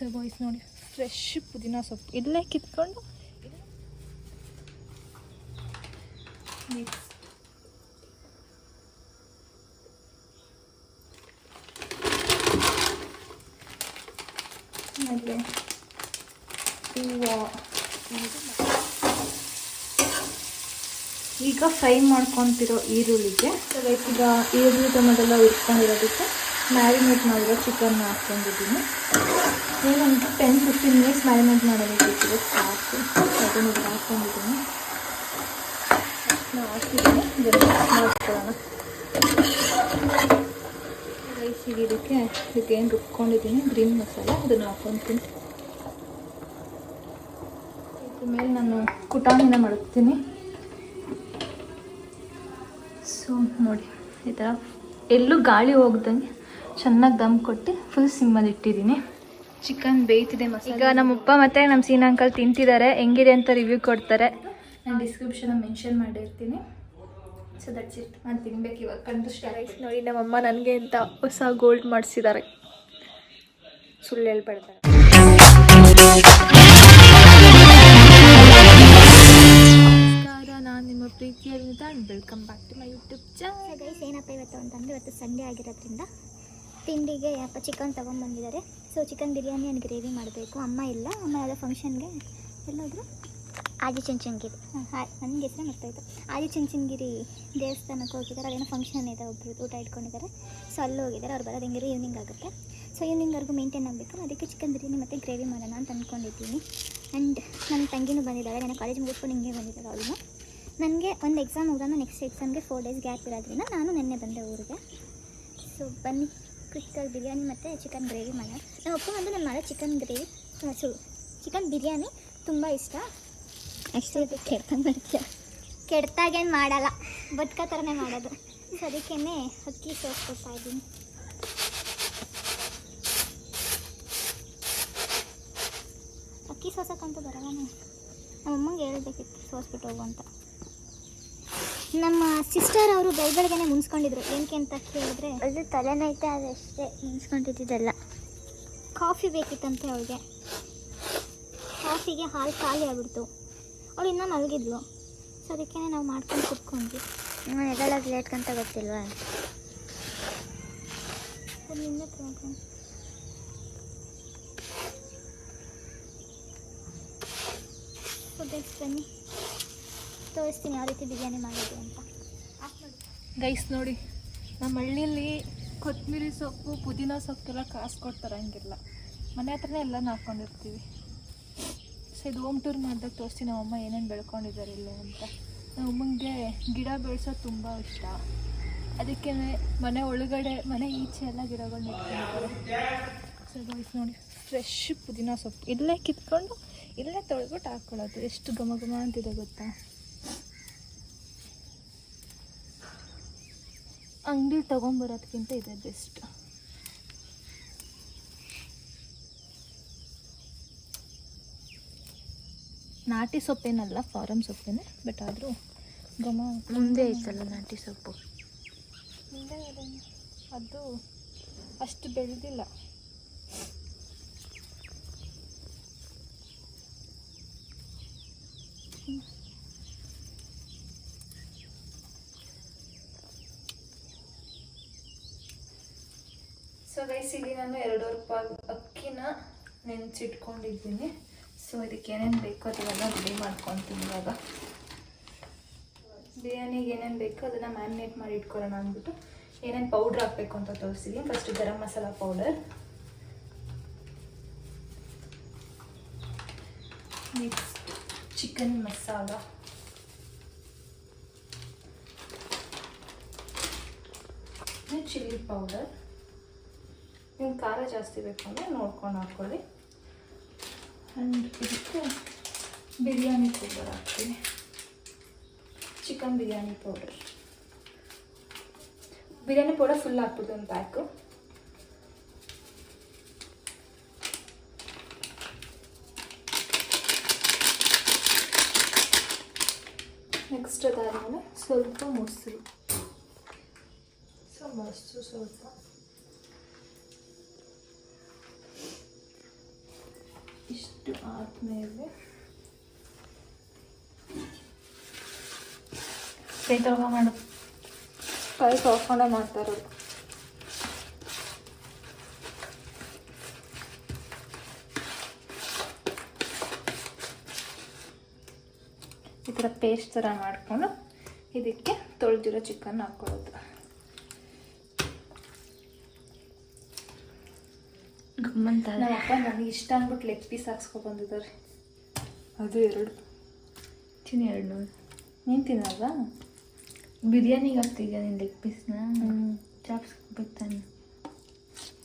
So boys ನೋಡಿ fresh ಪುದೀನ ಸೊಪ್ಪು ಇಲ್ಲೇ ಕಿತ್ಕೊಂಡು ಮಿಕ್ಸ್ ಆಮೇಲೆ ಈಗ ಫ್ರೈ ಮಾಡ್ಕೊತಿರೋ ಈರುಳ್ಳಿಗೆ ಈಗ ಈರುಳ್ಳಿ ಟೊಮೆಟೊಲ್ಲ ಹುರ್ಕೊಂಡಿರೋದಕ್ಕೆ ಮ್ಯಾರಿನೇಟ್ ಮಾಡಿರೋ ಚಿಕನ್ನ ಹಾಕ್ಕೊಂಡಿದ್ದೀನಿ. ಏನಂತ 10-15 ಮಿನಿಟ್ಸ್ ಮ್ಯಾರಿನೇಟ್ ಮಾಡೋದಕ್ಕೆ ಸಾಕು. ಅದನ್ನು ಹಾಕ್ಕೊಂಡಿದ್ದೀನಿ. ಹಾಕಿದ್ದೀನಿ ಮಾಡ್ಕೊಳ್ಳೋಣ. ರೈಸಿಗೆ ಇದಕ್ಕೆ ಏನು ರುಬ್ಕೊಂಡಿದ್ದೀನಿ ಗ್ರೀನ್ ಮಸಾಲ ಅದನ್ನು ಹಾಕ್ಕೊತೀನಿ. ಇದ್ರ ಮೇಲೆ ನಾನು ಕುಟಾಣಿನ ಮಾಡ್ತೀನಿ. ಸೊ ನೋಡಿ ಈ ಥರ ಎಲ್ಲೂ ಗಾಳಿ ಹೋಗ್ದಂಗೆ ಚೆನ್ನಾಗಿ ದಮ್ ಕೊಟ್ಟು ಫುಲ್ ಸಿಮ್ಮಲ್ಲಿ ಇಟ್ಟಿದ್ದೀನಿ. ಚಿಕನ್ ಬೇಯ್ತಿದೆ ಮಸಾಲೆ. ಈಗ ನಮ್ಮಪ್ಪ ಮತ್ತು ನಮ್ಮ ಸೀನಾ ಅಂಕಲ್ ತಿಂತಿದ್ದಾರೆ. ಹೆಂಗಿದೆ ಅಂತ ರಿವ್ಯೂ ಕೊಡ್ತಾರೆ. ನಾನು ಡಿಸ್ಕ್ರಿಪ್ಷನ್ ಮೆನ್ಷನ್ ಮಾಡಿರ್ತೀನಿ. So that's it. ನಾನು ತಿನ್ಬೇಕು ಇವಾಗ ಕಂಡು ಸ್ಟಾರ್ಟ್. ನೋಡಿ ನಮ್ಮಮ್ಮ ನನಗೆ ಅಂತ ಹೊಸ ಗೋಲ್ಡ್ ಮಾಡಿಸಿದ್ದಾರೆ. ಸುಳ್ಳು ಹೇಳ್ಬಾರ್ದು. ನಮಸ್ಕಾರ, ನಾನು ನಿಮ್ಮ ಪ್ರೀತಿಯಲ್ಲಿದ್ದ welcome back to my YouTube channel. Guys ಏನಪ್ಪ ಇವತ್ತು ಅಂತಂದರೆ ಇವತ್ತು ಸಂಡೇ ಆಗಿರೋದ್ರಿಂದ ತಿಂಡಿಗೆ ಯಪ್ಪ ಚಿಕನ್ ತೊಗೊಂಡ್ಬಂದಿದ್ದಾರೆ. So chicken biryani and gravy ಮಾಡಬೇಕು. ಅಮ್ಮ ಇಲ್ಲ, ಅಮ್ಮ ಯಾವುದೋ ಫಂಕ್ಷನ್ಗೆ ಎಲ್ಲೋದ್ರು ಆದಿಚುಂಚನಗಿರಿ. ನನಗೆ ಹೆಸರು ಗೊತ್ತಾಯಿತು. ಆದಿಚುಂಚನಗಿರಿ ದೇವಸ್ಥಾನಕ್ಕೆ ಹೋಗಿದ್ದಾರೆ. ಅದೇನೋ ಫಂಕ್ಷನ್ ಇದೆ, ಒಬ್ಬರು ಊಟ ಇಟ್ಕೊಂಡಿದ್ದಾರೆ. ಸೊ ಅಲ್ಲಿ ಹೋಗಿದ್ದಾರೆ. ಅವ್ರು ಬರೋದು ಹೆಂಗಿರೋ ಈವ್ನಿಂಗ್ ಆಗುತ್ತೆ. ಸೊ ಈವ್ನಿಂಗ್ವರೆಗೂ ಮೇಂಟೈನ್ ಆಗಬೇಕು. ಅದಕ್ಕೆ ಚಿಕನ್ ಬಿರಿಯಾನಿ ಮತ್ತು ಗ್ರೇವಿ ಮಾಡೋಣ ಅಂತ ಅಂದ್ಕೊಂಡಿದ್ದೀನಿ. ಆ್ಯಂಡ್ ನನ್ನ ತಂಗಿನೂ ಬಂದಿದ್ದಾಳೆ. ನಾನು ಕಾಲೇಜ್ ಮುಗಿಸ್ಕೊಂಡು ಹಿಂಗೆ ಬಂದಿದ್ದಾಳೆ ಅವಳು. ನನಗೆ ಒಂದು ಎಕ್ಸಾಮ್ ಮುಗಿದ ನೆಕ್ಸ್ಟ್ ಎಕ್ಸಾಮ್ಗೆ 4 ಡೇಸ್ ಗ್ಯಾಪ್ ಇರೋದ್ರಿಂದ ನಾನು ನಿನ್ನೆ ಬಂದೆ ಊರಿಗೆ. ಸೊ ಬನ್ನಿ ಕ್ವಿಕ್ಕಾಗಿ ಬಿರಿಯಾನಿ ಮತ್ತು ಚಿಕನ್ ಗ್ರೇವಿ ಮಾಡೋಣ. ನಮ್ಮ ಅಪ್ಪ ಬಂದು ನಾನು ಮಾಡೋ ಚಿಕನ್ ಗ್ರೇವಿ ಚಿಕನ್ ಬಿರಿಯಾನಿ ತುಂಬ ಇಷ್ಟ. ಆ್ಯಕ್ಚುಲಿ ಕೆಡ್ತಂಗೆ ಮಾಡ್ತೀಯ, ಕೆಡ್ತಾಗೇನು ಮಾಡಲ್ಲ, ಬದುಕೋ ಥರನೇ ಮಾಡೋದು. ಸೊ ಅದಕ್ಕೇ ಅಕ್ಕಿ ಸೋಸ್ಕೊಡ್ತಾ ಇದ್ದೀನಿ. ಅಕ್ಕಿ ಸೋಸಕ್ಕಂತೂ ಬರಲ್ಲ. ನಮ್ಮಮ್ಮಂಗೆ ಹೇಳ್ಬೇಕಿತ್ತು ಸೋಸ್ಬಿಟ್ಟು ಹೋಗು ಅಂತ. ನಮ್ಮ ಸಿಸ್ಟರ್ ಅವರು ಬೆಳಗ್ಗೆ ಮುನ್ಸ್ಕೊಂಡಿದ್ರು. ಏನಕ್ಕೆ ಅಂತ ಕೇಳಿದ್ರೆ ಅದು ತಲೆನೈತೆ, ಅದಷ್ಟೇ ಮುನ್ಸ್ಕೊಂಡಿದ್ದೆಲ್ಲ. ಕಾಫಿ ಬೇಕಿತ್ತಂತೆ ಅವಳಿಗೆ. ಕಾಫಿಗೆ ಹಾಲು ಖಾಲಿ ಆಗ್ಬಿಡ್ತು. ಅವಳು ಇನ್ನೂ ಮಲಗಿದ್ಲು. ಸೊ ಅದಕ್ಕೆ ನಾವು ಮಾಡ್ಕೊಂಡು ಕುತ್ಕೊಂಡ್ವಿ. ಎದೆಲ್ಲ ಲೇಟ್ಕಂತ ಗೊತ್ತಿಲ್ವಾ? ನಿನ್ನೆ ತಗೊಂಡು ಬನ್ನಿ ತೋರಿಸ್ತೀನಿ ಯಾವ ರೀತಿ ಬಿರಿಯಾನಿ ಮಾಡೋದು ಅಂತ. ಗೈಸ್ ನೋಡಿ, ನಮ್ಮ ಹಳ್ಳಿಯಲ್ಲಿ ಕೊತ್ತಂಬರಿ ಸೊಪ್ಪು ಪುದೀನ ಸೊಪ್ಪೆಲ್ಲ ಕಾಸು ಕೊಡ್ತಾರೆ. ಹಂಗಿಲ್ಲ, ಮನೆ ಹತ್ರನೇ ಎಲ್ಲನೂ ಹಾಕ್ಕೊಂಡಿರ್ತೀವಿ. ಸೊ ಇದು ಹೋಮ್ ಟೂರ್ ಮಾಡಿದಾಗ ತೋರಿಸ್ತೀನಿ ನಮ್ಮಮ್ಮ ಏನೇನು ಬೆಳ್ಕೊಂಡಿದ್ದಾರೆ ಇಲ್ಲೇ ಅಂತ. ನಮ್ಮಮ್ಮಂಗೆ ಗಿಡ ಬೆಳೆಸೋದು ತುಂಬ ಇಷ್ಟ. ಅದಕ್ಕೆ ಮನೆ ಒಳಗಡೆ ಮನೆ ಈಚೆ ಎಲ್ಲ ಗಿಡಗಳನ್ನ ಇಟ್ಕೊಂಡಿದ್ದಾರೆ. ಸೊ ಗೈಸ್ ನೋಡಿ ಫ್ರೆಶ್ ಪುದೀನ ಸೊಪ್ಪು ಇಲ್ಲೇ ಕಿತ್ಕೊಂಡು ಇಲ್ಲೇ ತೊಳೆದ್ಬಿಟ್ಟು ಹಾಕ್ಕೊಳ್ಳೋದು. ಎಷ್ಟು ಘಮ ಘಮ ಅಂತಿದೆ ಗೊತ್ತಾ. ಅಂಗಡಿ ತೊಗೊಂಬರೋದಕ್ಕಿಂತ ಇದೆ ಬೆಸ್ಟ್. ನಾಟಿ ಸೊಪ್ಪೇನಲ್ಲ, ಫಾರಮ್ ಸೊಪ್ಪೇನೆ, ಬಟ್ ಆದರೂ ಘಮ ಮುಂದೆ ಐತಲ್ಲ ನಾಟಿ ಸೊಪ್ಪು. ಮುಂದೆ ಅದು ಅಷ್ಟು ಬೆಳೆದಿಲ್ಲ. ಸೊ ಗೈಸ್ ಇಲ್ಲಿ ನಾನು 2 ರೂಪಾಯಿ ಅಕ್ಕಿನ ನೆನೆಸಿಟ್ಕೊಂಡಿದ್ದೀನಿ. ಸೊ ಇದಕ್ಕೆ ಏನೇನು ಬೇಕೋ ಅದೆಲ್ಲ ರೆಡಿ ಮಾಡ್ಕೊತೀನಿ. ಇವಾಗ ಬಿರಿಯಾನಿಗೆ ಏನೇನು ಬೇಕೋ ಅದನ್ನು ಮ್ಯಾರಿನೇಟ್ ಮಾಡಿ ಇಟ್ಕೊಳ್ಳೋಣ ಅಂದ್ಬಿಟ್ಟು ಏನೇನು ಪೌಡ್ರ್ ಹಾಕಬೇಕು ಅಂತ ತೋರಿಸ್ತೀನಿ. First garam masala powder, next chicken masala, chilli powder. ನಿಮ್ಗೆ ಖಾರ ಜಾಸ್ತಿ ಬೇಕು ಅಂದರೆ ನೋಡ್ಕೊಂಡು ಹಾಕ್ಕೊಳ್ಳಿ. ಆ್ಯಂಡ್ ಇದಕ್ಕೆ ಬಿರಿಯಾನಿ ಪೌಡರ್ ಹಾಕ್ತೀನಿ. ಚಿಕನ್ ಬಿರಿಯಾನಿ ಪೌಡರ್ ಫುಲ್ ಹಾಕ್ಬಿಟ್ಟು ಒಂದು ಪ್ಯಾಕು. ನೆಕ್ಸ್ಟ್ ಅದಾದಮೇಲೆ ಸ್ವಲ್ಪ ಮೊಸರು. ಮೊಸರು ಸ್ವಲ್ಪ, ಇಷ್ಟು ಆದಮೇಲೆ ಕೈ ಮಾಡು, ಕೈ ತೊಳ್ಕೊಂಡೆ ಮಾಡ್ತಾ ಇರೋದು. ಈ ಥರ ಪೇಸ್ಟ್ ಥರ ಮಾಡಿಕೊಂಡು ಇದಕ್ಕೆ ತೊಳೆದಿರೋ ಚಿಕನ್ ಹಾಕ್ಕೊಳ್ಳೋದು. ನಮ್ಮಪ್ಪ ನನಗೆ ಇಷ್ಟ ಅಂದ್ಬಿಟ್ಟು ಲೆಗ್ ಪೀಸ್ ಹಾಕ್ಸ್ಕೊಬಂದಿದ್ದಾರೆ. ಅದು 2 ತಿನ್ನಿ 2 ನೀನು ತಿನ್ನಲ್ವಾ? ಬಿರಿಯಾನಿಗೆ ಹಾಕ್ತಿದ್ಯಾ ನೀನು ಲೆಗ್ ಪೀಸ್ನ? ಚಾಪ್ಸ್ ಬೇಕಾನೆ.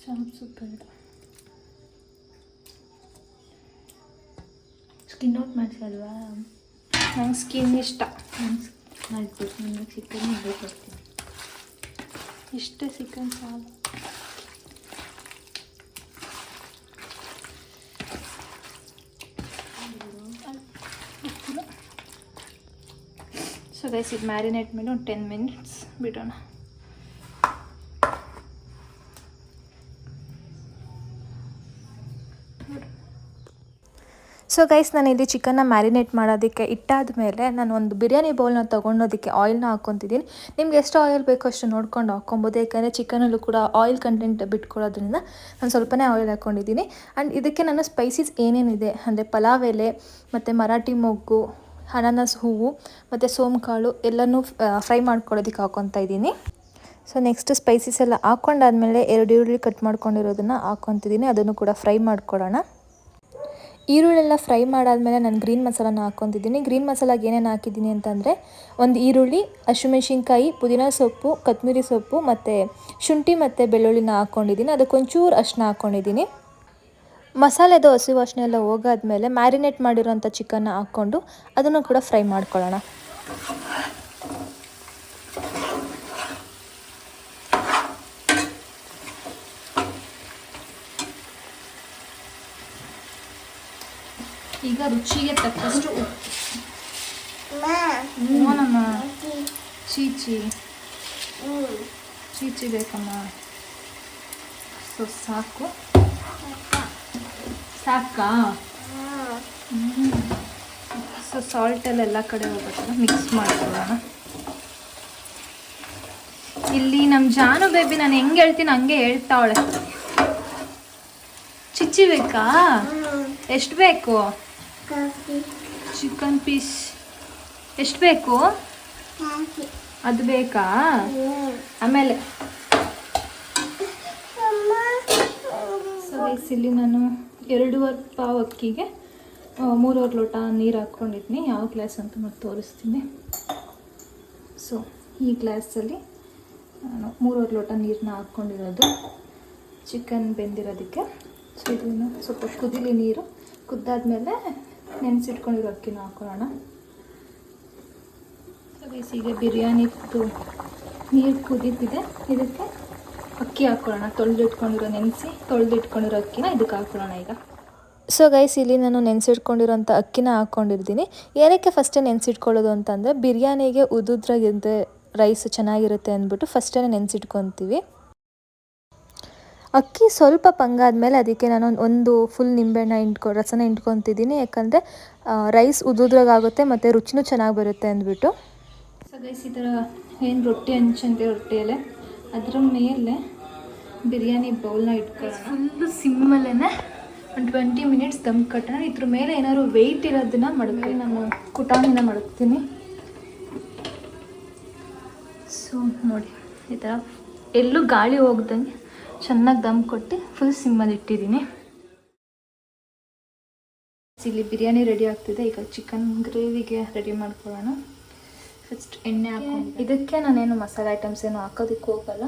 ಚಾಪ್ಸು ಬೇಡ. ಸ್ಕಿನ್ ಔಟ್ ಮಾಡಿಸಲ್ವಾ? ನಂಗೆ ಸ್ಕಿನ್ ಇಷ್ಟ. ಮಾಡಿಬಿಟ್ಟು ನನಗೆ ಚಿಕನ್ ಬೇಕಾಗ್ತೀನಿ. ಇಷ್ಟೇ ಚಿಕನ್ ಸಾಲು. ಸೊ ಗೈಸ್ ಇದು ಮ್ಯಾರಿನೇಟ್ ಮೇಲೆ ಒಂದು 10 ಮಿನಿಟ್ಸ್ ಬಿಡೋಣ. ಸೊ ಗೈಸ್ ನಾನು ಇಲ್ಲಿ ಚಿಕನ್ನ ಮ್ಯಾರಿನೇಟ್ ಮಾಡೋದಕ್ಕೆ ಇಟ್ಟಾದ ಮೇಲೆ ನಾನು ಒಂದು ಬಿರಿಯಾನಿ ಬೌಲ್ನ ತೊಗೊಂಡೋದಕ್ಕೆ ಆಯಿಲ್ನ ಹಾಕ್ಕೊತಿದ್ದೀನಿ. ನಿಮ್ಗೆ ಎಷ್ಟು ಆಯಿಲ್ ಬೇಕೋ ಅಷ್ಟು ನೋಡ್ಕೊಂಡು ಹಾಕ್ಕೊಬೋದು. ಯಾಕಂದರೆ ಚಿಕನಲ್ಲೂ ಕೂಡ ಆಯಿಲ್ ಕಂಟೆಂಟ್ ಬಿಟ್ಕೊಳ್ಳೋದ್ರಿಂದ ನಾನು ಸ್ವಲ್ಪನೇ ಆಯಿಲ್ ಹಾಕ್ಕೊಂಡಿದ್ದೀನಿ. ಆ್ಯಂಡ್ ಇದಕ್ಕೆ ನಾನು ಸ್ಪೈಸಸ್ ಏನೇನಿದೆ ಅಂದರೆ ಪಲಾವ್ ಎಲೆ ಮತ್ತು ಮರಾಠಿ ಮೊಗ್ಗು, ಅನಾನಸ್ ಹೂವು ಮತ್ತು ಸೋಂಕಾಳು ಎಲ್ಲನೂ ಫ್ರೈ ಮಾಡ್ಕೊಳ್ಳೋದಕ್ಕೆ ಹಾಕ್ಕೊತಾ ಇದ್ದೀನಿ. ಸೊ ನೆಕ್ಸ್ಟ್ ಸ್ಪೈಸಸ್ ಎಲ್ಲ ಹಾಕ್ಕೊಂಡಾದ್ಮೇಲೆ 2 ಈರುಳ್ಳಿ ಕಟ್ ಮಾಡ್ಕೊಂಡಿರೋದನ್ನು ಹಾಕ್ಕೊತಿದ್ದೀನಿ. ಅದನ್ನು ಕೂಡ ಫ್ರೈ ಮಾಡ್ಕೊಳ್ಳೋಣ. ಈರುಳ್ಳೆಲ್ಲ ಫ್ರೈ ಮಾಡಾದಮೇಲೆ ನಾನು ಗ್ರೀನ್ ಮಸಾಲಾನ ಹಾಕ್ಕೊತಿದ್ದೀನಿ. ಗ್ರೀನ್ ಮಸಾಲಾಗೆ ಏನೇನು ಹಾಕಿದ್ದೀನಿ ಅಂತಂದರೆ 1 ಈರುಳ್ಳಿ, ಹಸಿಮೆಣ್ಸಿನ್ಕಾಯಿ, ಪುದೀನ ಸೊಪ್ಪು, ಕೊತ್ತಂಬರಿ ಸೊಪ್ಪು ಮತ್ತು ಶುಂಠಿ ಮತ್ತು ಬೆಳ್ಳುಳ್ಳಿನ ಹಾಕ್ಕೊಂಡಿದ್ದೀನಿ. ಅದಕ್ಕೊಂಚೂರು ಅರಿಶಿನ ಹಾಕ್ಕೊಂಡಿದ್ದೀನಿ. ಮಸಾಲೆದು ಹಸಿ ವಾಸನೆ ಎಲ್ಲ ಹೋಗಾದ್ಮೇಲೆ ಮ್ಯಾರಿನೇಟ್ ಮಾಡಿರೋಂಥ ಚಿಕನ್ನ ಹಾಕ್ಕೊಂಡು ಅದನ್ನು ಕೂಡ ಫ್ರೈ ಮಾಡ್ಕೊಳ್ಳೋಣ. ಈಗ ರುಚಿಗೆ ತಕ್ಕಷ್ಟು ಉಪ್ಪು. ಚೀಚಿ ಚೀಚಿ ಬೇಕಮ್ಮ. ಸೊ ಸಾಕು, ಸಾಕಾ? ಸೊ ಸಾಲ್ಟೆಲ್ಲ ಕಡೆ ಹೋಗುತ್ತಲ್ಲ, ಮಿಕ್ಸ್ ಮಾಡ್ಕೊಳ್ಳೋಣ. ಇಲ್ಲಿ ನಮ್ಮ ಜಾನು ಬೇಬಿ ನಾನು ಹೆಂಗೆ ಹೇಳ್ತೀನಿ ಹಂಗೆ ಹೇಳ್ತಾವಳೆ. ಚಿಚ್ಚಿ ಬೇಕಾ? ಎಷ್ಟು ಬೇಕು? ಚಿಕನ್ ಪೀಸ್ ಎಷ್ಟು ಬೇಕು? ಅದು ಬೇಕಾ? ಆಮೇಲೆ ಸೊ ಇಲ್ಲಿ ನಾನು 2.5 ಪಾವ್ ಅಕ್ಕಿಗೆ 3 ಲೋಟ ನೀರು ಹಾಕ್ಕೊಂಡಿದ್ದೀನಿ. ಯಾವ ಗ್ಲಾಸ್ ಅಂತ ಮತ್ತೆ ತೋರಿಸ್ತೀನಿ. ಸೊ ಈ ಗ್ಲಾಸಲ್ಲಿ ನಾನು 3 ಲೋಟ ನೀರನ್ನ ಹಾಕ್ಕೊಂಡಿರೋದು ಚಿಕನ್ ಬೆಂದಿರೋದಕ್ಕೆ. ಸೊ ಇದನ್ನು ಸ್ವಲ್ಪ ಕುದಿಲಿ, ನೀರು ಕುದ್ದಾದ್ಮೇಲೆ ನೆನೆಸಿಟ್ಕೊಂಡಿರೋ ಅಕ್ಕಿನ ಹಾಕೊಳ್ಳೋಣ. ಸೊ ಬೇಸಿಗೆ ಬಿರಿಯಾನಿದು ನೀರು ಕುದೀತಿದೆ. ಇದಕ್ಕೆ ಅಕ್ಕಿ ಹಾಕ್ಕೊಳ್ಳೋಣ. ತೊಳೆದಿಟ್ಕೊಂಡಿರೋ ಅಕ್ಕಿನ ಇದಕ್ಕೆ ಹಾಕ್ಕೊಳ್ಳೋಣ ಈಗ. ಸೊ ಗೈಸ್ ಇಲ್ಲಿ ನಾನು ನೆನೆಸಿಟ್ಕೊಂಡಿರೋಂಥ ಅಕ್ಕಿನ ಹಾಕ್ಕೊಂಡಿರ್ತೀನಿ. ಏನಕ್ಕೆ ಫಸ್ಟೇ ನೆನೆಸಿಟ್ಕೊಳ್ಳೋದು ಅಂತಂದರೆ ಬಿರಿಯಾನಿಗೆ ಉದುದ್ರಾಗಿದ್ದರೆ ರೈಸ್ ಚೆನ್ನಾಗಿರುತ್ತೆ ಅಂದ್ಬಿಟ್ಟು ಫಸ್ಟೇ ನೆನೆಸಿಟ್ಕೊತೀವಿ. ಅಕ್ಕಿ ಸ್ವಲ್ಪ ಪಂಗಾದ್ಮೇಲೆ ಅದಕ್ಕೆ ನಾನು ಒಂದು ಫುಲ್ ನಿಂಬೆಹಣ್ಣು ರಸನ ಹಿಂಡ್ಕೊತಿದ್ದೀನಿ. ಯಾಕಂದರೆ ರೈಸ್ ಉದುದ್ರಾಗುತ್ತೆ ಮತ್ತು ರುಚಿನೂ ಚೆನ್ನಾಗಿ ಬರುತ್ತೆ ಅಂದ್ಬಿಟ್ಟು. ಸೊ ಗೈಸ್ ಈ ಥರ ಏನು ರೊಟ್ಟಿ ಹಂಚಂತೆ ರೊಟ್ಟಿಯಲ್ಲೇ ಅದರ ಮೇಲೆ ಬಿರಿಯಾನಿ ಬೌಲ್ನ ಇಟ್ಕೊಳ್ಳೋಣ. ಫುಲ್ಲು ಸಿಮ್ಮಲ್ಲೇ ಒಂದು 20 ಮಿನಿಟ್ಸ್ ದಮ್ ಕಟ್ಟೋಣ. ಇದ್ರ ಮೇಲೆ ಏನಾದ್ರು ವೆಯ್ಟ್ ಇರೋದನ್ನ ಮಡಗಿ ನಾನು ಕುಟಾಣಿನ ಮಡಗ್ತೀನಿ. ಸೊ ನೋಡಿ ಈ ಥರ ಎಲ್ಲೂ ಗಾಳಿ ಹೋಗ್ದಂಗೆ ಚೆನ್ನಾಗಿ ದಮ್ ಕೊಟ್ಟು ಫುಲ್ ಸಿಮ್ಮಲ್ಲಿ ಇಟ್ಟಿದ್ದೀನಿ. ಇಲ್ಲಿ ಬಿರಿಯಾನಿ ರೆಡಿ ಆಗ್ತಿದೆ. ಈಗ ಚಿಕನ್ ಗ್ರೇವಿಗೆ ರೆಡಿ ಮಾಡ್ಕೊಳ್ಳೋಣ. ಫಸ್ಟ್ ಎಣ್ಣೆ ಹಾಕೊಂಡು ಇದಕ್ಕೆ ನಾನೇನು ಮಸಾಲೆ ಐಟಮ್ಸ್ ಏನು ಹಾಕೋದಕ್ಕೆ ಹೋಗಲ್ಲ.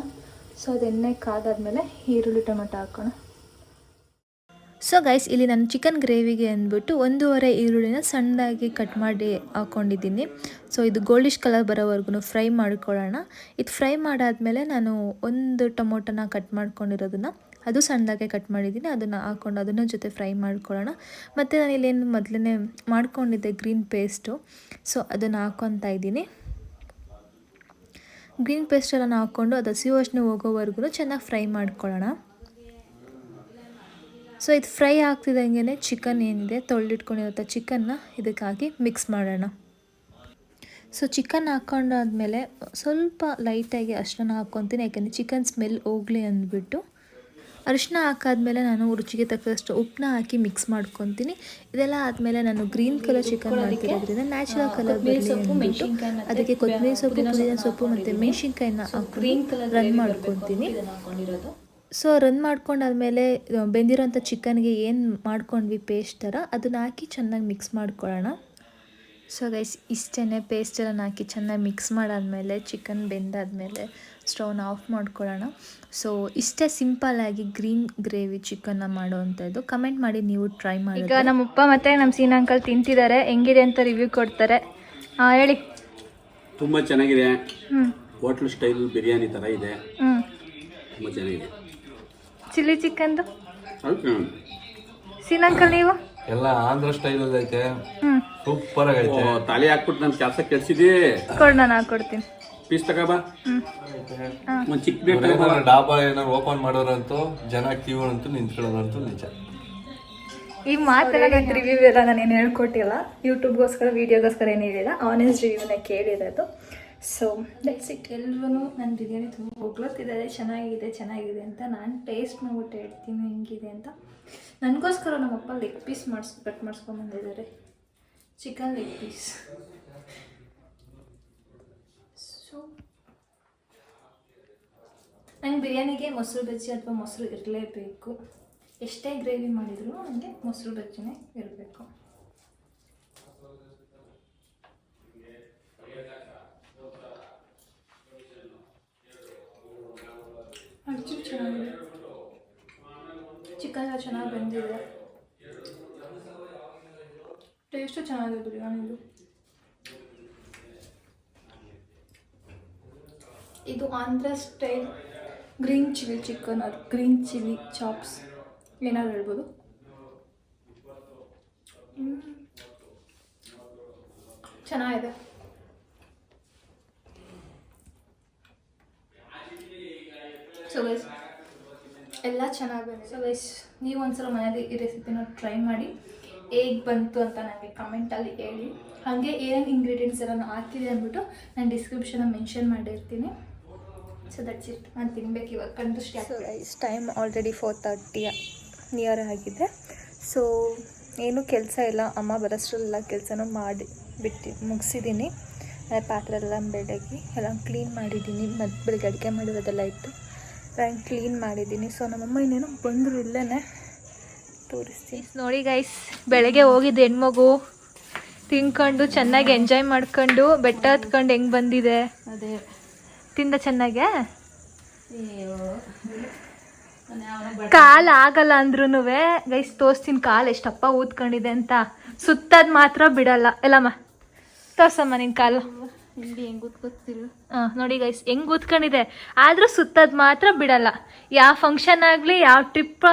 ಸೊ ಅದು ಎಣ್ಣೆ ಕಾದಾದ್ಮೇಲೆ ಈರುಳ್ಳಿ ಟೊಮೆಟೊ ಹಾಕೋಣ. ಸೊ ಗೈಸ್ ಇಲ್ಲಿ ನಾನು ಚಿಕನ್ ಗ್ರೇವಿಗೆ ಅಂದ್ಬಿಟ್ಟು 1.5 ಈರುಳ್ಳಿನ ಸಣ್ಣದಾಗಿ ಕಟ್ ಮಾಡಿ ಹಾಕ್ಕೊಂಡಿದ್ದೀನಿ. ಸೊ ಇದು ಗೋಲ್ಡಿಶ್ ಕಲರ್ ಬರೋವರೆಗೂ ಫ್ರೈ ಮಾಡ್ಕೊಳ್ಳೋಣ. ಇದು ಫ್ರೈ ಮಾಡಾದ್ಮೇಲೆ ನಾನು 1 ಟೊಮೊಟೊನ ಕಟ್ ಮಾಡ್ಕೊಂಡಿರೋದನ್ನು ಅದು ಸಣ್ಣದಾಗೆ ಕಟ್ ಮಾಡಿದ್ದೀನಿ. ಅದನ್ನು ಹಾಕ್ಕೊಂಡು ಅದನ್ನು ಜೊತೆ ಫ್ರೈ ಮಾಡ್ಕೊಳ್ಳೋಣ. ಮತ್ತು ನಾನು ಇಲ್ಲೇನು ಮೊದಲೇ ಮಾಡ್ಕೊಂಡಿದ್ದೆ ಗ್ರೀನ್ ಪೇಸ್ಟು, ಸೊ ಅದನ್ನು ಹಾಕ್ಕೊತಾ ಇದ್ದೀನಿ. ಗ್ರೀನ್ ಪೇಸ್ಟೆಲ್ಲ ಹಾಕ್ಕೊಂಡು ಅದು ಹಸಿ ವಾಸನೆ ಹೋಗೋವರೆಗೂ ಚೆನ್ನಾಗಿ ಫ್ರೈ ಮಾಡ್ಕೊಳ್ಳೋಣ. ಸೊ ಇದು ಫ್ರೈ ಆಗ್ತಿದ್ದಂಗೆ ಚಿಕನ್ ಏನಿದೆ ತೊಳೆದಿಟ್ಕೊಂಡಿರುತ್ತೆ ಚಿಕನ್ನ ಇದಕ್ಕಾಗಿ ಮಿಕ್ಸ್ ಮಾಡೋಣ. ಸೊ ಚಿಕನ್ ಹಾಕ್ಕೊಂಡಾದ್ಮೇಲೆ ಸ್ವಲ್ಪ ಲೈಟಾಗಿ ಅರಿಶಿನ ಹಾಕ್ಕೊತೀನಿ, ಯಾಕೆಂದರೆ ಚಿಕನ್ ಸ್ಮೆಲ್ ಹೋಗಲಿ ಅಂದ್ಬಿಟ್ಟು. ಅರಿಶಿನ ಹಾಕಾದ್ಮೇಲೆ ನಾನು ರುಚಿಗೆ ತಕ್ಕಷ್ಟು ಉಪ್ಪನ್ನ ಹಾಕಿ ಮಿಕ್ಸ್ ಮಾಡ್ಕೊತೀನಿ. ಇದೆಲ್ಲ ಆದಮೇಲೆ ನಾನು ಗ್ರೀನ್ ಕಲರ್ ಚಿಕನ್ ಮಾಡ್ತಿರೋದ್ರಿಂದ ನ್ಯಾಚುರಲ್ ಕಲರ್ ಬರಲಿ ಅಂದ್ಬಿಟ್ಟು ಅದಕ್ಕೆ ಕೊತ್ತಂಬರಿ ಸೊಪ್ಪು, ಪುದೀನ ಸೊಪ್ಪು ಮತ್ತು ಮೆಣಸಿನ್ಕಾಯಿನ ಹಾಕಿ ರನ್ ಮಾಡ್ಕೊತೀನಿ. ಸೊ ರನ್ ಮಾಡ್ಕೊಂಡಾದ್ಮೇಲೆ ಬೆಂದಿರೋಂಥ ಚಿಕನ್ಗೆ ಏನು ಮಾಡ್ಕೊಂಡ್ವಿ ಪೇಸ್ಟ್ ಥರ ಅದನ್ನ ಹಾಕಿ ಚೆನ್ನಾಗಿ ಮಿಕ್ಸ್ ಮಾಡ್ಕೊಳ್ಳೋಣ. ಸೊ ಗೈಸ್ ಇಷ್ಟೇ, ಪೇಸ್ಟೆಲ್ಲ ಹಾಕಿ ಚೆನ್ನಾಗಿ ಮಿಕ್ಸ್ ಮಾಡಾದ್ಮೇಲೆ ಚಿಕನ್ ಬೆಂದಾದ್ಮೇಲೆ ಸ್ಟವ್ನ ಆಫ್ ಮಾಡ್ಕೊಳ್ಳೋಣ. ಸೊ ಇಷ್ಟೇ ಸಿಂಪಲ್ಲಾಗಿ ಗ್ರೀನ್ ಗ್ರೇವಿ ಚಿಕನ್ನ ಮಾಡೋವಂಥದ್ದು. ಕಮೆಂಟ್ ಮಾಡಿ ನೀವು ಟ್ರೈ ಮಾಡಿ. ಈಗ ನಮ್ಮಪ್ಪ ಮತ್ತು ನಮ್ಮ ಸೀನಾ ಅಂಕಲ್ ತಿಂತಿದ್ದಾರೆ, ಹೆಂಗಿದೆ ಅಂತ ರಿವ್ಯೂ ಕೊಡ್ತಾರೆ. ಹೇಳಿ. ತುಂಬ ಚೆನ್ನಾಗಿದೆ, ಹೋಟ್ಲ್ ಸ್ಟೈಲ್ ಬಿರಿಯಾನಿ ಥರ ಇದೆ, ತುಂಬ ಚೆನ್ನಾಗಿದೆ. ಚಿಲ್ಲಿ ಚಿಕನ್ದು ಸೀನಾ ಅಂಕಲ್ ನೀವು ಎಲ್ಲ ಆಂಧ್ರ ಸ್ಟೈಲ್ ಐತೆ, ಸೂಪರ್ ಆಗೈತೆ. ತಾಲಿ ಹಾಕ್ಬಿಟ್ಟು ನನ್ನ ಕೆಲಸ ಕೆಡ್ಸಿದಿ ಕೊಡು, ನಾನು ಹಾಕೊಡ್ತೀನಿ. ಪೀಸ್ ತಗೋಬಾ, ಒಂದು ಚಿಕ್ಕ ಪ್ಲೇಟ್ ಡಾಬಾ ಏನಾರು ಓಪನ್ ಮಾಡೋರಂತೂ ಜನ ಕ್ಯೂ ಅಂತೂ ನಿಂತ್ಕೊಳ್ಳೋದಂತೂ ನಿಜ. ಈ ಮಾತೆಲ್ಲ ನಾನು ರಿವ್ಯೂ ಎಲ್ಲ ನಾನೇನು ಹೇಳ್ಕೊಟ್ಟಿಲ್ಲ, ಯೂಟ್ಯೂಬ್ಗೋಸ್ಕರ ವೀಡಿಯೋಗೋಸ್ಕರ ಏನು ಹೇಳಿಲ್ಲ, ಆನೆಸ್ಟ್ ರಿವ್ಯೂನ ಕೇಳಿರೋದು. So that's it. ಎಲ್ಲರೂ ನನ್ನ ಬಿರಿಯಾನಿ ತುಂಬ ಹೊಗ್ಲತ್ತಿದ್ದಾರೆ, ಚೆನ್ನಾಗಿದೆ ಅಂತ. ನಾನು ಟೇಸ್ಟ್ ಮಾಡ್ಬಿಟ್ಟು ಹೇಳ್ತೀನಿ ಹೆಂಗಿದೆ ಅಂತ. ನನಗೋಸ್ಕರ ನಮ್ಮಪ್ಪ ಲೆಗ್ ಪೀಸ್ ಕಟ್ ಮಾಡಿಸ್ಕೊಂಬಂದಿದ್ದಾರೆ, ಚಿಕನ್ ಲೆಗ್ ಪೀಸ್. ಸೊ ನನಗೆ ಬಿರಿಯಾನಿಗೆ ಮೊಸರು ಬಜ್ಜಿ ಅಥವಾ ಮೊಸರು ಇರಲೇಬೇಕು. ಎಷ್ಟೇ ಗ್ರೇವಿ ಮಾಡಿದರೂ ನನಗೆ ಮೊಸರು ಬಜ್ಜಿನೇ ಇರಬೇಕು. ಅಚ್ಚು ಚೆನ್ನಾಗಿದೆ, ಚಿಕನ್ ಎಲ್ಲ ಚೆನ್ನಾಗಿ ಬಂದಿದೆ, ಟೇಸ್ಟು ಚೆನ್ನಾಗಿದೆ ಬಿರಿಯಾನಿದು. ಇದು Andhra style green chilli chicken, ಅದು ಗ್ರೀನ್ ಚಿಲ್ಲಿ ಚಾಪ್ಸ್ ಏನಾದ್ರು ಹೇಳ್ಬೋದು. ಚೆನ್ನಾಗಿದೆ. ಸೊ ಗೈಸ್ ಎಲ್ಲ ಚೆನ್ನಾಗಿ ಬಂದಿದೆ. ಸೊ ಗೈಸ್ ನೀವು ಒಂದ್ಸಲ ಮನೇಲಿ ಈ ರೆಸಿಪಿನ ಟ್ರೈ ಮಾಡಿ, ಹೇಗೆ ಬಂತು ಅಂತ ನನಗೆ ಕಮೆಂಟಲ್ಲಿ ಹೇಳಿ. ಹಾಗೆ ಏನೇನು ಇಂಗ್ರೀಡಿಯೆಂಟ್ಸ್ ಎಲ್ಲ ಹಾಕಿದೆ ಅಂದ್ಬಿಟ್ಟು ನಾನು ಡಿಸ್ಕ್ರಿಪ್ಷನಲ್ಲಿ ಮೆನ್ಷನ್ ಮಾಡಿರ್ತೀನಿ. So that's it. ನಾನು ತಿನ್ಬೇಕು ಇವಾಗ, ಕಂಡು start. So guys time already 4:30 near ಆಗಿದೆ. ಸೊ ಏನೂ ಕೆಲಸ ಇಲ್ಲ, ಅಮ್ಮ ಬರೋಷ್ಟರಲ್ಲ ಕೆಲಸನೂ ಮುಗಿಸಿದ್ದೀನಿ. ಪಾತ್ರೆ ಎಲ್ಲ ಬೆಳಗ್ಗೆ ಎಲ್ಲ ಕ್ಲೀನ್ ಮಾಡಿದ್ದೀನಿ, ಮತ್ತು ಬೆಳಗ್ಗೆ ಅಡುಗೆ ಮಾಡಿರೋದೆಲ್ಲ ಇತ್ತು, ನಾನು ಕ್ಲೀನ್ ಮಾಡಿದ್ದೀನಿ. ಸೊ ನಮ್ಮಮ್ಮ ಇನ್ನೇನೋ ಬಂದರು, ಇಲ್ಲೇ ತೋರಿಸ್ತೀನಿ ನೋಡಿ ಗೈಸ್. ಬೆಳಗ್ಗೆ ಹೋಗಿದ್ದು ಹೆಣ್ಮಗು ತಿನ್ಕೊಂಡು ಚೆನ್ನಾಗಿ ಎಂಜಾಯ್ ಮಾಡ್ಕೊಂಡು ಬೆಟ್ಟ ಹತ್ಕೊಂಡು ಹೆಂಗೆ ಬಂದಿದೆ. ಅದೇ ತಿಂದ ಚೆನ್ನಾಗೆ. ಕಾಲು ಆಗಲ್ಲ ಅಂದ್ರೂ ಗೈಸ್ ತೋರಿಸ್ತೀನಿ ಕಾಲು ಎಷ್ಟಪ್ಪ ಊದ್ಕೊಂಡಿದೆ ಅಂತ. ಸುತ್ತದ್ ಮಾತ್ರ ಬಿಡಲ್ಲ. ಎಲ್ಲಮ್ಮ ತೋರ್ಸಮ್ಮ ನಿನ್ನ ಕಾಲು. ನೋಡಿ ಗೈಸ್ ಹೆಂಗ್ ಊದ್ಕೊಂಡಿದೆ, ಆದ್ರೂ ಸುತ್ತದ್ ಮಾತ್ರ ಬಿಡಲ್ಲ. ಯಾವ ಫಂಕ್ಷನ್ ಆಗಲಿ, ಯಾವ ಟ್ರಿಪ್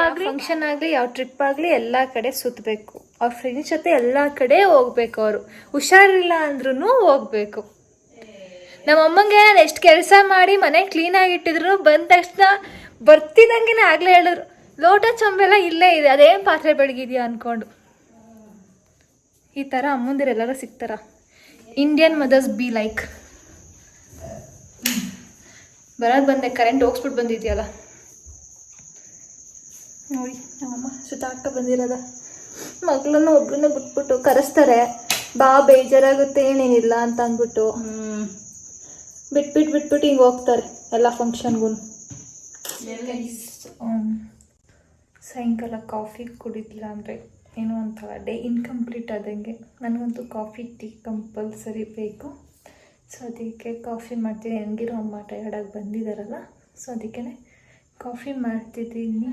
ಆಗಲಿ ಎಲ್ಲ ಕಡೆ ಸುತ್ತಬೇಕು. ಅವ್ರ ಫ್ರೆಂಡ್ಸ್ ಜೊತೆ ಎಲ್ಲ ಕಡೆ ಹೋಗ್ಬೇಕು. ಅವರು ಹುಷಾರಿಲ್ಲ ಅಂದ್ರೂ ಹೋಗ್ಬೇಕು. ನಮ್ಮಮ್ಮಂಗೆ ನಾನು ಎಷ್ಟು ಕೆಲಸ ಮಾಡಿ ಮನೆ ಕ್ಲೀನಾಗಿಟ್ಟಿದ್ರು ಬಂದ ತಕ್ಷಣ ಬರ್ತಿದ್ದಂಗೆ ಆಗ್ಲೇ ಹೇಳಿದ್ರು, ಲೋಟ ಚೊಂಬೆಲ್ಲ ಇಲ್ಲೇ ಇದೆ, ಅದೇನು ಪಾತ್ರೆ ಬೆಳಗಿದ್ಯಾ ಅಂದ್ಕೊಂಡು. ಈ ಥರ ಅಮ್ಮಂದಿರೆಲ್ಲರೂ ಸಿಗ್ತಾರ. Indian mothers be like. ಬರೋದು ಬಂದೆ, ಕರೆಂಟ್ ಹೋಗ್ಸ್ಬಿಟ್ಟು ಬಂದಿದ್ಯಲ್ಲ ನೋಡಿ. ನಮ್ಮಮ್ಮ ಸುತ್ತಾಡ್ಕ ಬಂದಿರೋದ. ಮಗಳನ್ನ ಒಬ್ಬರನ್ನ ಬಿಟ್ಬಿಟ್ಟು ಕರೆಸ್ತಾರೆ, ಬಾ ಬೇಜಾರಾಗುತ್ತೆ ಏನೇನಿಲ್ಲ ಅಂತ ಅಂದ್ಬಿಟ್ಟು ಬಿಟ್ಬಿಟ್ಟು ಹಿಂಗೆ ಹೋಗ್ತಾರೆ ಎಲ್ಲ ಫಂಕ್ಷನ್ಗೂ. ಸಾಯಂಕಾಲ ಕಾಫಿ ಕುಡಿದಿಲ್ಲ ಅಂದರೆ ಏನೋ ಒಂಥರ ಡೇ ಇನ್ಕಂಪ್ಲೀಟ್ ಆದಂಗೆ. ನನಗಂತೂ ಕಾಫಿ ಟೀ ಕಂಪಲ್ಸರಿ ಬೇಕು. ಸೊ ಅದಕ್ಕೆ ಕಾಫಿ ಮಾಡ್ತೀನಿ. ಹೆಂಗಿರೋ ಅಮ್ಮ ಟಯರ್ಡಾಗಿ ಬಂದಿದ್ದಾರಲ್ಲ, ಸೊ ಅದಕ್ಕೆ ಕಾಫಿ ಮಾಡ್ತಿದ್ದೀನಿ.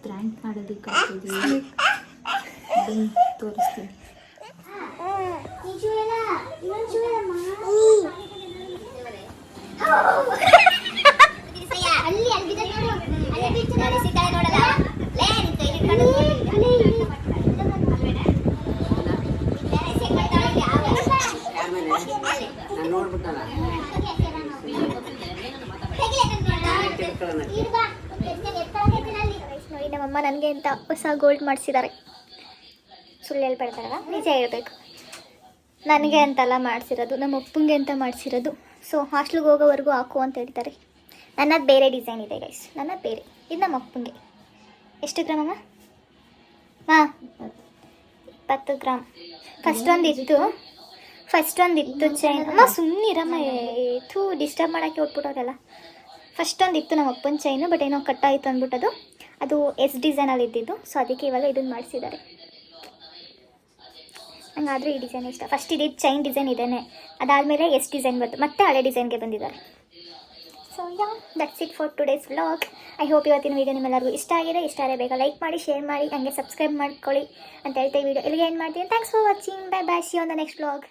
ಗ್ರ್ಯಾಂಡ್ ಮಾಡೋದಕ್ಕೆ ತೋರಿಸ್ತೀನಿ. ನಮ್ಮಮ್ಮ ನನಗೆ ಅಂತ ಹೊಸ ಗೋಲ್ಡ್ ಮಾಡಿಸಿದ್ದಾರೆ. ಸುಳ್ಳು ಹೇಳ್ಬಿಡ್ತಾರಲ್ಲ, ನಿಜ ಹೇಳ್ಬೇಕು. ನನಗೆ ಅಂತೆಲ್ಲ ಮಾಡಿಸಿರೋದು, ನಮ್ಮ ಅಪ್ಪಂಗೆ ಅಂತ ಮಾಡಿಸಿರೋದು. ಸೊ ಹಾಸ್ಟ್ಲಿಗೆ ಹೋಗೋವರೆಗೂ ಹಾಕು ಅಂತ ಹೇಳ್ತಾರೆ. ನನ್ನದು ಬೇರೆ ಡಿಸೈನ್ ಇದೆ ಗೈಸ್, ನನ್ನದು ಬೇರೆ. ಇದು ನಮ್ಮ ಅಪ್ಪಂಗೆ. ಎಷ್ಟು ಗ್ರಾಮ್ ಅಮ್ಮ? ಹಾಂ 20 ಗ್ರಾಮ್. ಫಸ್ಟ್ ಒಂದಿತ್ತು ಚೈನ್. ಅಮ್ಮ ಸುಮ್ಮನಿರಮ್ಮ, ಡಿಸ್ಟರ್ಬ್ ಮಾಡೋಕ್ಕೆ ಹೊಟ್ಬಿಟ್ಟವ್ರಲ್ಲ. ಫಸ್ಟ್ ಒಂದಿತ್ತು ನಮ್ಮ ಅಪ್ಪನ ಚೈನು, ಬಟ್ ಏನೋ ಕಟ್ಟಾಯಿತು ಅಂದ್ಬಿಟ್ಟದು. ಅದು ಎಸ್ ಡಿಸೈನಲ್ಲಿ ಇದ್ದಿದ್ದು. ಸೊ ಅದಕ್ಕೆ ಇವಾಗ ಇದನ್ನು ಮಾಡಿಸಿದ್ದಾರೆ. ಹಂಗಾದರೂ ಈ ಡಿಸೈನ್ ಇಷ್ಟ. ಫಸ್ಟ್ ಇದ್ದಿದ್ದು ಚೈನ್ ಡಿಸೈನ್ ಇದೇನೆ, ಅದಾದಮೇಲೆ ಎಸ್ ಡಿಸೈನ್ ಬಂತು, ಮತ್ತೆ ಹಳೆ ಡಿಸೈನ್ಗೆ ಬಂದಿದ್ದಾರೆ. So yeah, that's it for today's vlog. I hope ಇವತ್ತಿನ ವೀಡಿಯೋ ನಿಮ್ಮೆಲ್ಲರಿಗೂ ಇಷ್ಟ ಆಗಿದೆ. ಇಷ್ಟ ಆದರೆ ಬೇಗ ಲೈಕ್ ಮಾಡಿ, ಶೇರ್ ಮಾಡಿ, ಹಂಗೆ ಸಬ್ಸ್ಕ್ರೈಬ್ ಮಾಡ್ಕೊಳ್ಳಿ ಅಂತ ಹೇಳ್ತಾ ಈ ವಿಡಿಯೋ ಇಲ್ಲಿಗೆ ಏನು ಮಾಡ್ತೀನಿ. Thanks for watching. Bye bye. C on the next vlog.